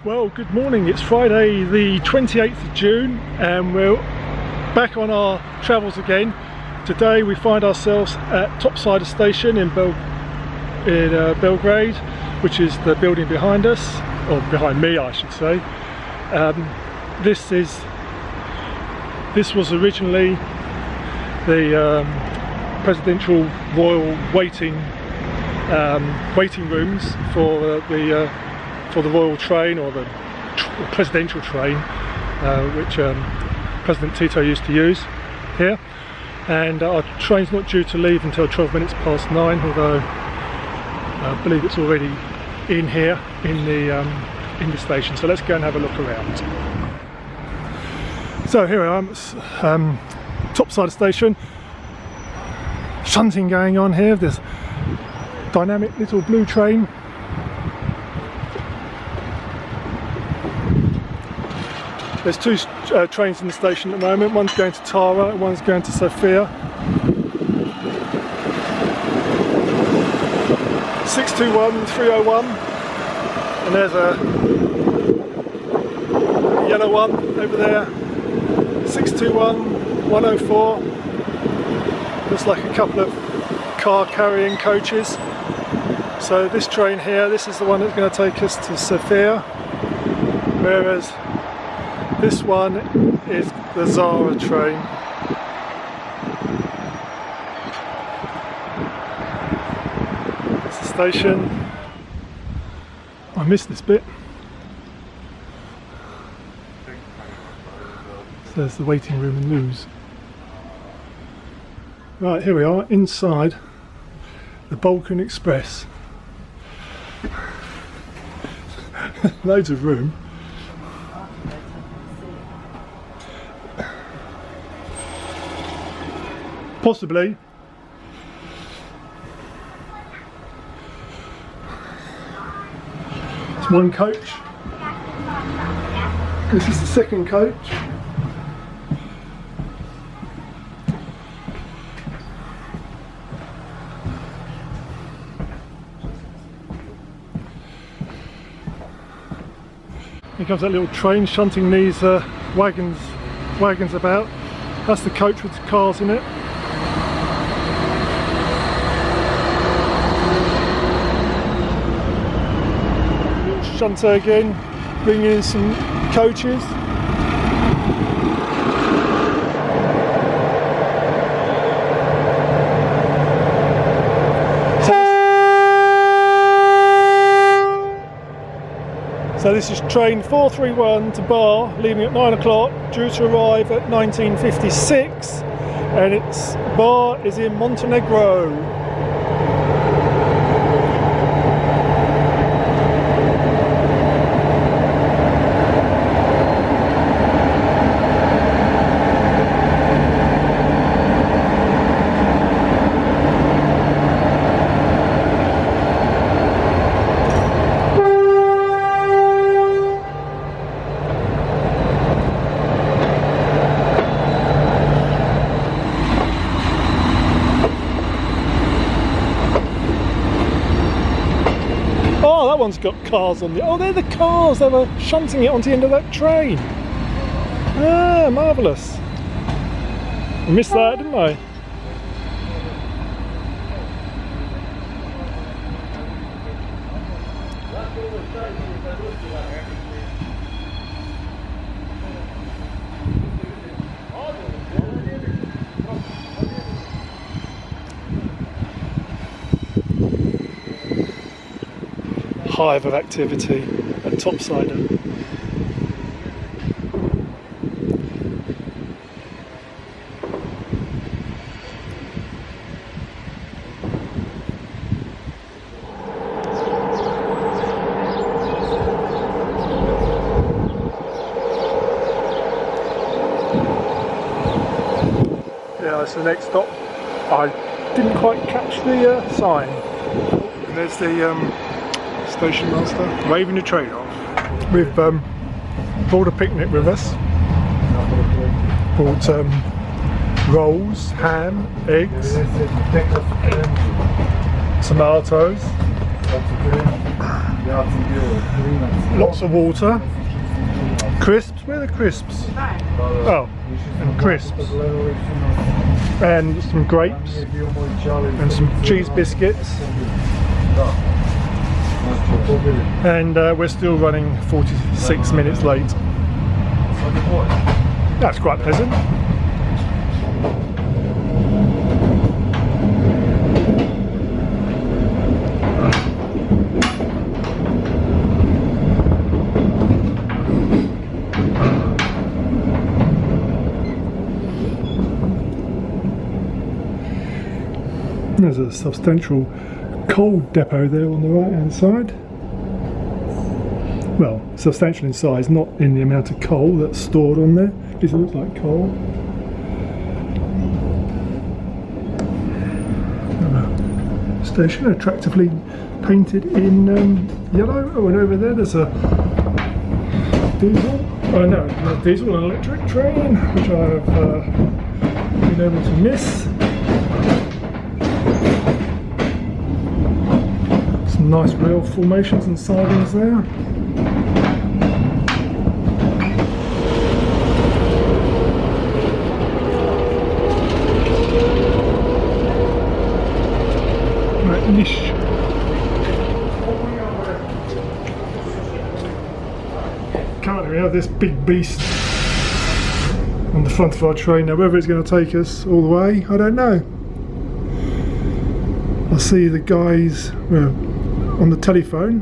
Well, good morning. It's Friday the 28th of June and we're back on our travels again. Today we find ourselves at Topcider station in Belgrade, which is the building behind us, or behind me I should say. This was originally the presidential royal waiting rooms for the royal train, or the presidential train, which President Tito used to use here. And our train's not due to leave until 12 minutes past 9, although I believe it's already in here in the station. So let's go and have a look around. So here I am at Topcider station. Shunting going on here. This dynamic little blue train. There's two trains in the station at the moment. One's going to Tara and one's going to Sofia. 621, 301. And there's a yellow one over there. 621, 104. Looks like a couple of car carrying coaches. So this train here, this is the one that's going to take us to Sofia. Whereas this one is the Zara train. It's the station. I missed this bit. So there's the waiting room and loos. Right, here we are inside the Balkan Express. Loads of room. Possibly. It's one coach. This is the second coach. Here comes that little train shunting these wagons about. That's the coach with the cars in it. Shunter again, bringing in some coaches. So this is train 431 to Bar, leaving at 9 o'clock, due to arrive at 1956, and its Bar is in Montenegro. That one's got cars on the... Oh, they're the cars! They were shunting it onto the end of that train. Ah, marvellous. I missed that, didn't I? Hive of activity at Topcider. Yeah, that's the next stop. I didn't quite catch the sign. There's the station master waving the train off. We've brought a picnic with us. Brought rolls, ham, eggs, tomatoes, Lots of water. Crisps, where are the crisps? Oh, and crisps. And some grapes. And some cheese biscuits. And we're still running 46 minutes late. That's quite pleasant. There's a substantial coal depot there on the right hand side. Well, substantial in size, not in the amount of coal that's stored on there. At least it looks like coal. Station attractively painted in yellow. Oh, and over there's a diesel. Oh no, not diesel, an electric train, which I've been able to miss. Some nice rail formations and sidings there. Niche. Currently we have this big beast on the front of our train. Now whether it's going to take us all the way, I don't know. I see the guys on the telephone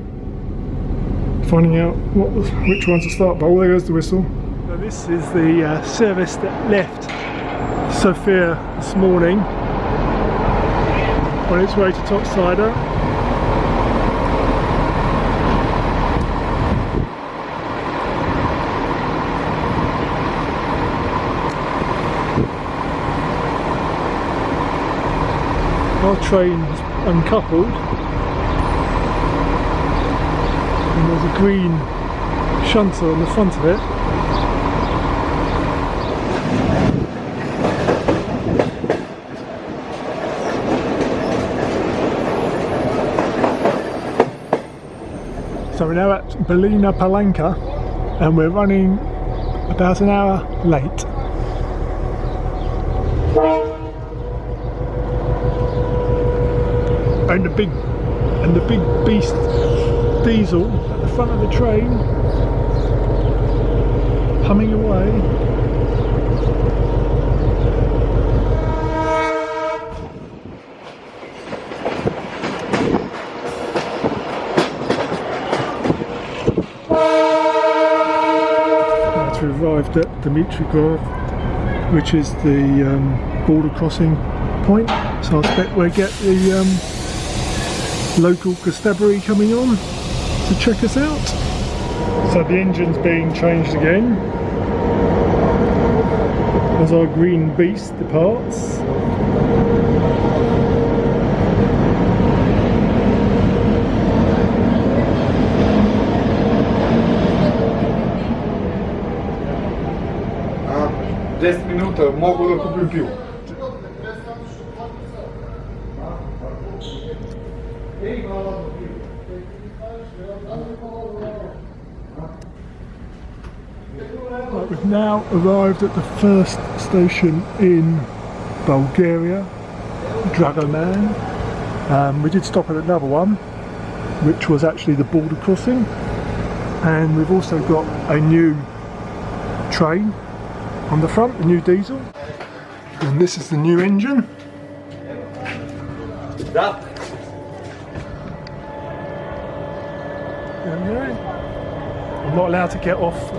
finding out which ones to start by. Oh, there goes the whistle. So this is the service that left Sofia this morning on its way to Topcider. Our train's uncoupled and there's a green shunter on the front of it. So we're now at Belina Palanca and we're running about an hour late. And the big beast diesel at the front of the train humming away. We arrived at Beograd, which is the border crossing point, so I expect we'll get the local constabulary coming on to check us out. So the engine's being changed again as our green beast departs. Десет минута, мога да купим пиво. Right, we've now arrived at the first station in Bulgaria, Dragoman. We did stop at another one, which was actually the border crossing, and we've also got a new train on the front, the new diesel, and this is the new engine. I'm not allowed to get off.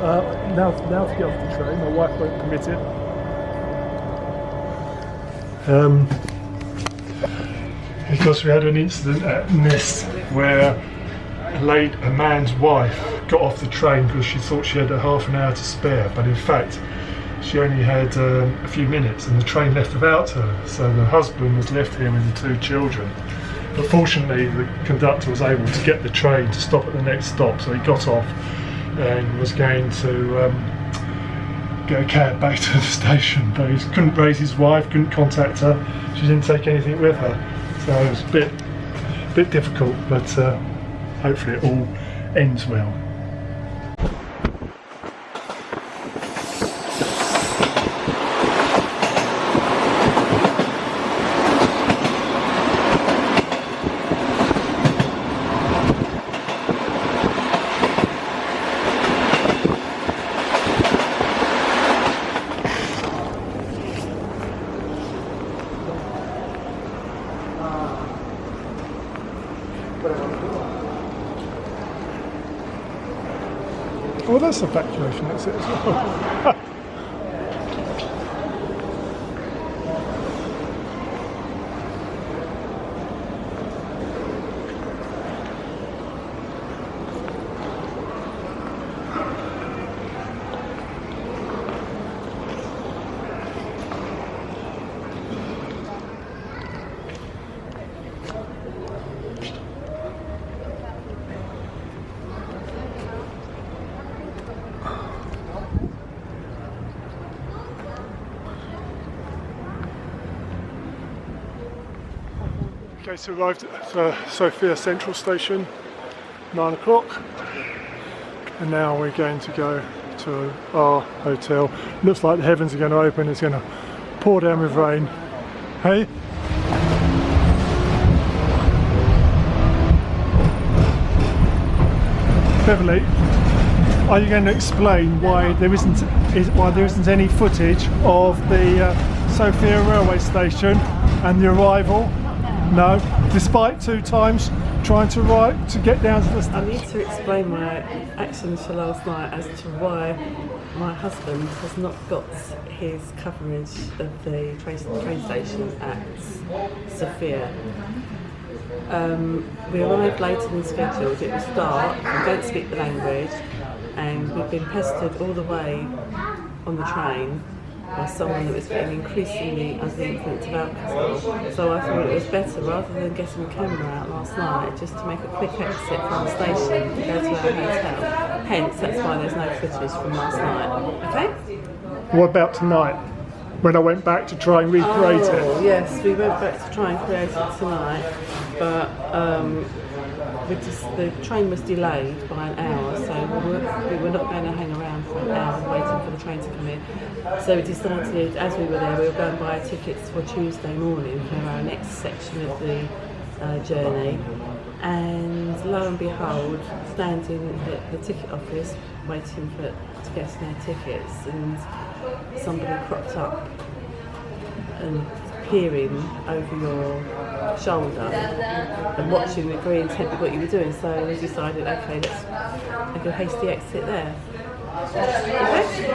Now to get off the train. My wife won't permit it. Because we had an incident at Nest where a man's wife got off the train because she thought she had a half an hour to spare, but in fact she only had a few minutes and the train left without her, so the husband was left here with the two children. But fortunately the conductor was able to get the train to stop at the next stop, so he got off and was going to get a cab back to the station, but he couldn't raise his wife, couldn't contact her, she didn't take anything with her, so it was a bit difficult, but hopefully it all ends well. Well, that's evacuation exit as well. Okay, so arrived at Sofia Central Station, 9 o'clock, and now we're going to go to our hotel. Looks like the heavens are going to open, it's going to pour down with rain. Hey? Beverly, are you going to explain why there isn't any footage of the Sofia railway station and the arrival? No, despite 2 times trying to get down to the station. I need to explain my actions for last night as to why my husband has not got his coverage of the train station at Sofia. We arrived later than scheduled. It was dark, we don't speak the language, and we've been pestered all the way on the train by someone that was getting increasingly under the influence of alcohol. So I thought it was better, rather than getting the camera out last night, just to make a quick exit from the station to go to our hotel. Hence, that's why there's no footage from last night. Okay? What about tonight, when I went back to try and recreate it? Yes, we went back to try and create it tonight, but the train was delayed by an hour, so we were not going to hang around for an hour waiting for the train to come in. So we decided, as we were there, we were going to buy tickets for Tuesday morning for our next section of the journey. And lo and behold, standing at the ticket office waiting to get their tickets, and somebody cropped up and peering over your shoulder and watching with very intently what you were doing. So we decided, okay, let's make a hasty exit there. Okay?